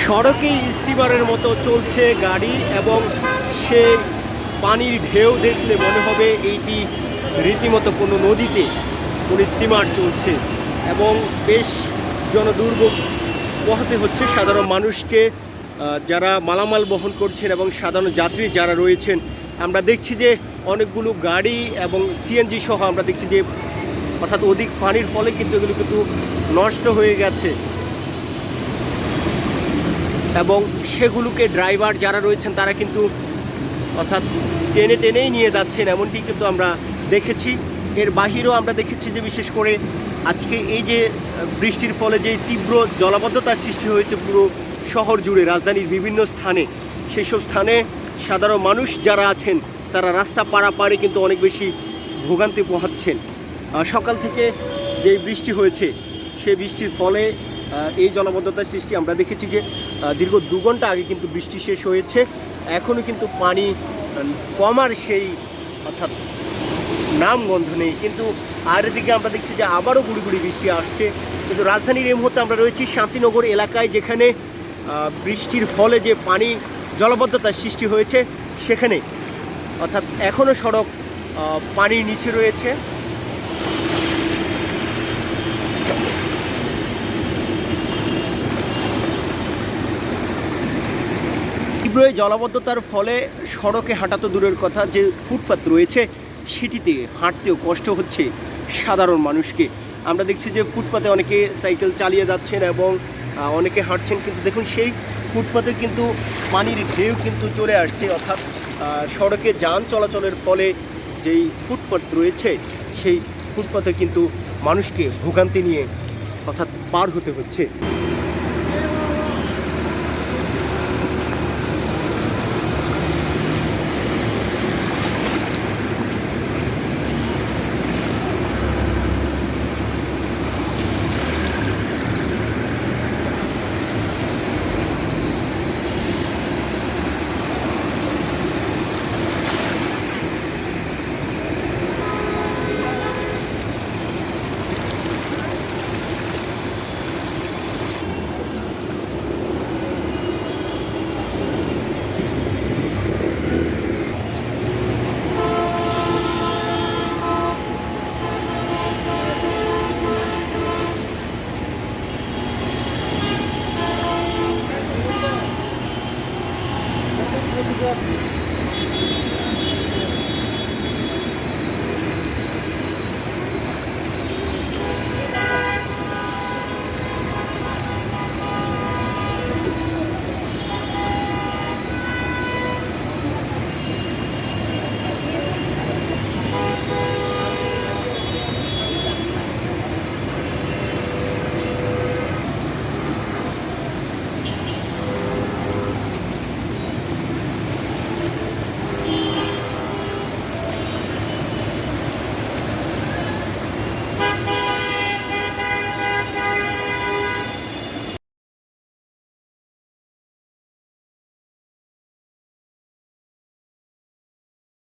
সড়কে স্টিমারের মতো চলছে গাড়ি এবং সে পানির ঢেউ দেখলে মনে হবে এইটি রীতিমতো কোনো নদীতে কোনো স্টিমার চলছে এবং বেশ জনদুর্ভোগ পোহাতে হচ্ছে সাধারণ মানুষকে, যারা মালামাল বহন করছেন এবং সাধারণ যাত্রী যারা রয়েছেন। আমরা দেখছি যে অনেকগুলো গাড়ি এবং সিএনজি সহ আমরা দেখছি যে অর্থাৎ অধিক পানির ফলে কিন্তু এগুলো কিন্তু নষ্ট হয়ে গেছে এবং সেগুলোকে ড্রাইভার যারা রয়েছেন তারা কিন্তু অর্থাৎ টেনেই নিয়ে যাচ্ছেন, এমনটি কিন্তু আমরা দেখেছি। এর বাহিরেও আমরা দেখেছি যে বিশেষ করে আজকে এই যে বৃষ্টির ফলে যে তীব্র জলাবদ্ধতার সৃষ্টি হয়েছে পুরো শহর জুড়ে, রাজধানীর বিভিন্ন স্থানে, সেই সব স্থানে সাধারণ মানুষ যারা আছেন তারা রাস্তা পারাপারে কিন্তু অনেক বেশি ভোগান্তি পোহাচ্ছেন। সকাল থেকে যেই বৃষ্টি হয়েছে সেই বৃষ্টির ফলে এই জলাবদ্ধতার সৃষ্টি আমরা দেখেছি যে দীর্ঘ 2 ঘন্টা আগে কিন্তু বৃষ্টি শেষ হয়েছে, এখনও কিন্তু পানি কমার সেই অর্থাৎ নামগন্ধ নেই। কিন্তু আর এদিকে আমরা দেখছি যে আবারও গুড়ি বৃষ্টি আসছে। কিন্তু রাজধানীর এই মুহূর্তে আমরা রয়েছি শান্তিনগর এলাকায়, যেখানে বৃষ্টির ফলে যে পানি জলাবদ্ধতার সৃষ্টি হয়েছে সেখানে অর্থাৎ এখনও সড়ক পানির নিচে রয়েছে। তীব্র জলাবদ্ধতার ফলে সড়কে হাঁটা তো দূরের কথা, যে ফুটপাত রয়েছে সেটিতে হাঁটতেও কষ্ট হচ্ছে সাধারণ মানুষকে। আমরা দেখছি যে ফুটপাতে অনেকে সাইকেল চালিয়ে যাচ্ছেন এবং অনেকে হাঁটছেন, কিন্তু দেখুন সেই ফুটপাতে কিন্তু পানির ঢেউ কিন্তু চলে আসছে, অর্থাৎ সড়কে যান চলাচলের ফলে যেই ফুটপাত রয়েছে সেই ফুটপাতে কিন্তু মানুষকে ভোগান্তি নিয়ে অর্থাৎ পার হতে হচ্ছে।